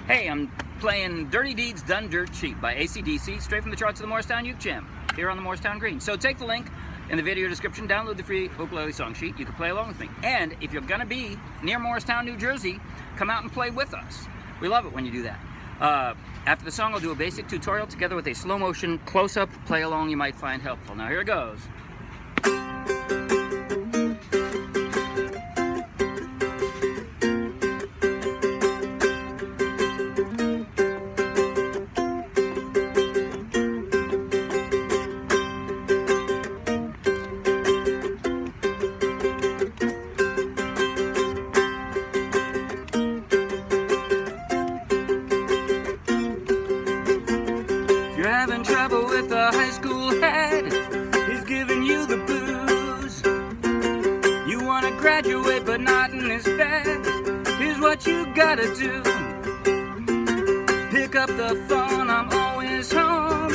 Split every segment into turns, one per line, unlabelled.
Hey, I'm playing Dirty Deeds Done Dirt Cheap by AC/DC, straight from the charts of the Morristown Uke Jam, here on the Morristown Green. So take the link in the video description, download the free ukulele song sheet. You can play along with me. And if you're gonna be near Morristown, New Jersey, come out and play with us. We love it when you do that. After the song, I'll do a basic tutorial together with a slow motion close-up play along you might find helpful. Now here it goes. You're having trouble with a high school head, he's giving you the blues. You want to graduate but not in his bed, here's what you gotta do. Pick up the phone, I'm always home,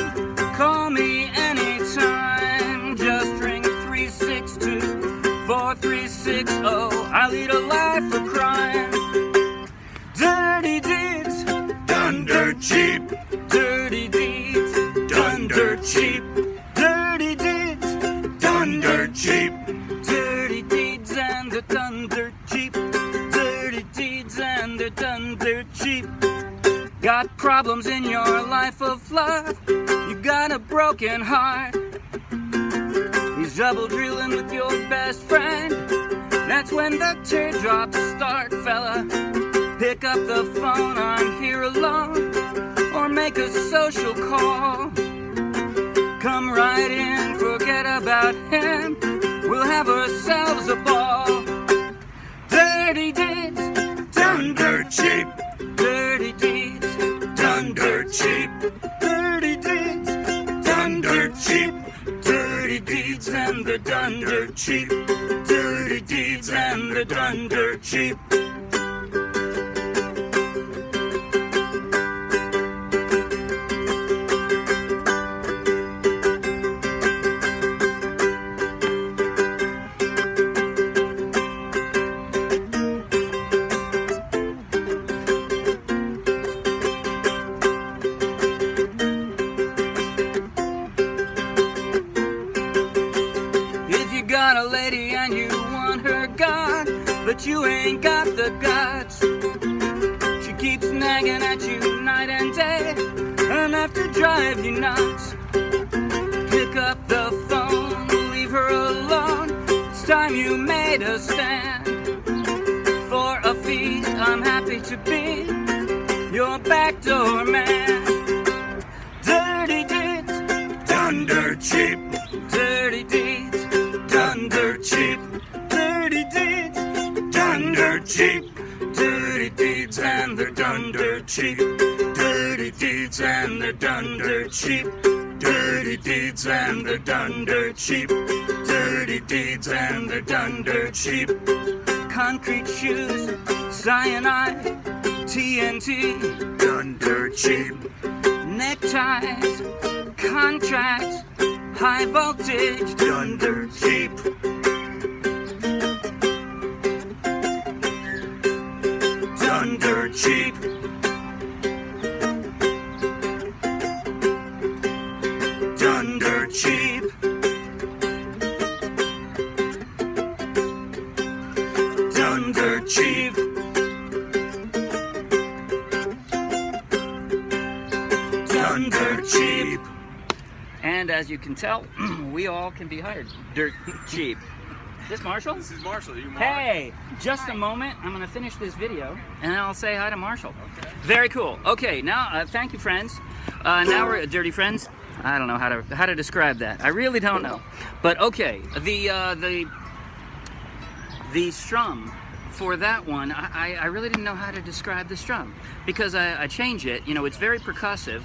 call me anytime. Just ring 362-4360, I lead a life of crime. Dirty deeds, done dirt cheap. Dirty deeds, done dirt cheap. Dirty deeds, done dirt cheap. Dirty deeds and they're done dirt cheap. Dirty deeds and they're done dirt cheap. Got problems in your life of love, you got a broken heart. He's double drilling with your best friend, that's when the teardrops start, fella. Pick up the phone, I'm here alone, or make a social call. Come right in, forget about him, we'll have ourselves a ball. Dirty deeds, done dirt cheap. Dirty deeds, done dirt cheap. Dirty deeds, done dirt cheap. Dirty deeds and they're done dirt cheap. Dirty deeds and they're done dirt cheap. Got a lady and you want her gone, but you ain't got the guts. She keeps nagging at you night and day, enough to drive you nuts. Pick up the phone, leave her alone, it's time you made a stand. For a fee, I'm happy to be your backdoor man. Dirty deeds, done dirt cheap. Dirty deeds, done dirt cheap. Dirty deeds, done dirt cheap. Dirty deeds and they're done dirt cheap. Dirty deeds and they're done dirt cheap. Dirty deeds and they're done dirt cheap. Dirty deeds and they're done dirt cheap. Concrete shoes, cyanide, TNT, done dirt cheap. Neckties, contracts, high voltage, done dirt cheap. Done dirt cheap. Done dirt cheap. Done dirt cheap. Done dirt cheap. And as you can tell, we all can be hired dirt cheap. Is this Marshall?
This is Marshall. Are you Mark?
Hey, just a moment. I'm going to finish this video, and then I'll say hi to Marshall. Okay. Very cool. Okay, now, thank you, friends. Now we're dirty friends. I don't know how to describe that. I really don't know. But okay, the strum for that one, I really didn't know how to describe the strum because I changed it. You know, it's very percussive,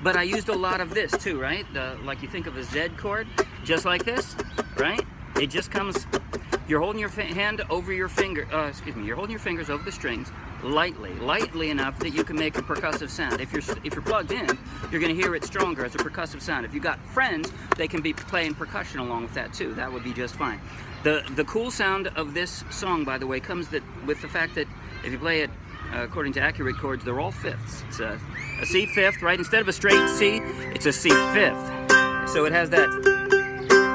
but I used a lot of this too, right? Like you think of a Z chord, just like this, right? It just comes, you're holding your hand over your finger, you're holding your fingers over the strings lightly enough that you can make a percussive sound. If you're plugged in, you're going to hear it stronger as a percussive sound. If you've got friends, they can be playing percussion along with that too. That would be just fine. The cool sound of this song, by the way, comes with the fact that if you play it according to accurate chords, they're all fifths. It's a C fifth, right? Instead of a straight C, it's a C fifth. So it has that,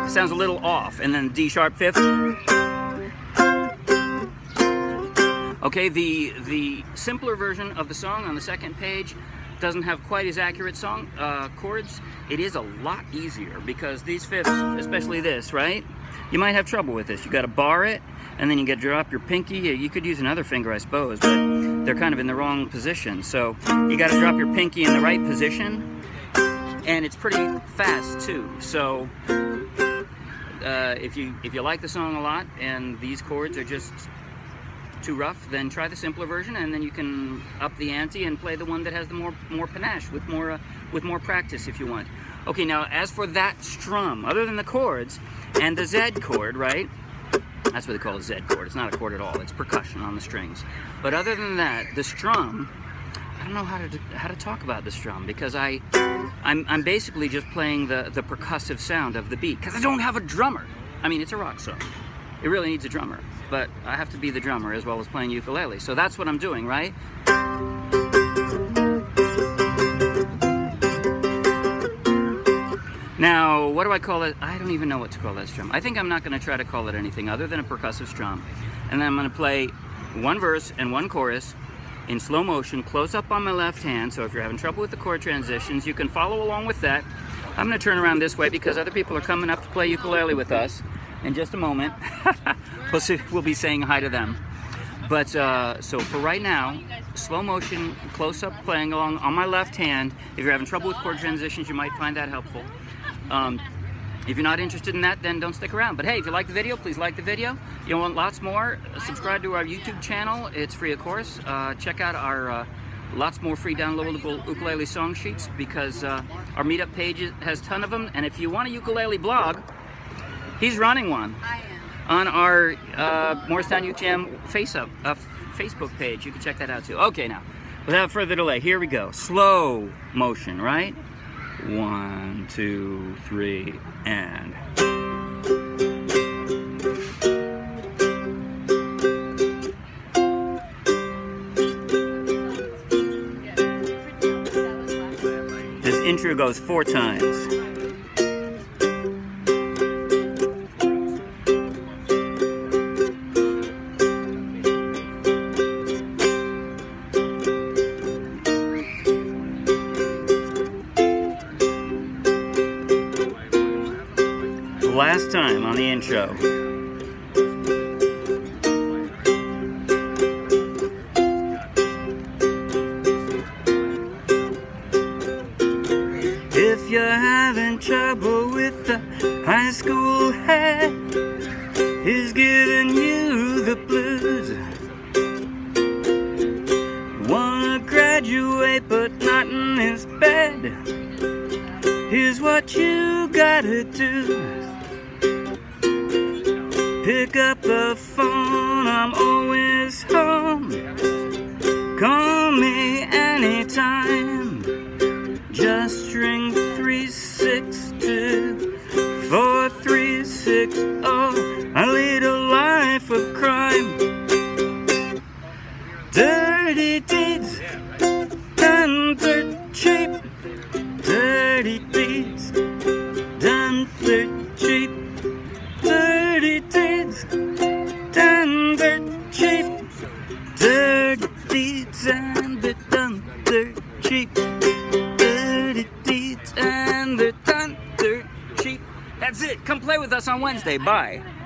it sounds a little off. And then D sharp fifth. Okay, the simpler version of the song on the second page doesn't have quite as accurate song chords. It is a lot easier because these fifths, especially this, right? You might have trouble with this. You got to bar it, and then you got to drop your pinky. You could use another finger, I suppose, but they're kind of in the wrong position. So you got to drop your pinky in the right position, and it's pretty fast too. So if you like the song a lot and these chords are just too rough, then try the simpler version, and then you can up the ante and play the one that has the more panache with more practice if you want. Okay, now as for that strum, other than the chords and the Z chord, right? That's what they call a Z chord. It's not a chord at all. It's percussion on the strings. But other than that, the strum, I don't know how to talk about the strum because I'm basically just playing the percussive sound of the beat because I don't have a drummer. I mean, it's a rock song. It really needs a drummer, but I have to be the drummer as well as playing ukulele. So that's what I'm doing, right? Now, what do I call it? I don't even know what to call that strum. I think I'm not going to try to call it anything other than a percussive strum. And then I'm going to play one verse and one chorus in slow motion, close up on my left hand. So if you're having trouble with the chord transitions, you can follow along with that. I'm going to turn around this way because other people are coming up to play ukulele with us in just a moment. We'll be saying hi to them. But so for right now, slow motion, close up playing along on my left hand. If you're having trouble with chord transitions, you might find that helpful. If you're not interested in that, then don't stick around. But hey, if you like the video, please like the video. You want lots more, subscribe to our YouTube channel. It's free, of course. Check out our lots more free downloadable ukulele song sheets because our meetup page has a ton of them. And if you want a ukulele blog, he's running one. I am. On our Morristown UTM Facebook page. You can check that out too. Okay, now, without further delay, here we go. Slow motion, right? 1, 2, 3, and... This intro goes 4 times. Last time on the intro. If you're having trouble with the high school hat, he's giving you the blues. Wanna graduate but not in this bed, here's what you gotta do. Pick up the phone, I'm always home. Call me anytime. Just ring 362-4360. I lead a life of crime. Dirty deeds, done dirt cheap. Dirty deeds, done dirt cheap. Dirty deeds, done dirt cheap. Dirty deeds and they're done dirt cheap. Dirty deeds and they're done dirt cheap. That's it. Come play with us on Wednesday. Bye.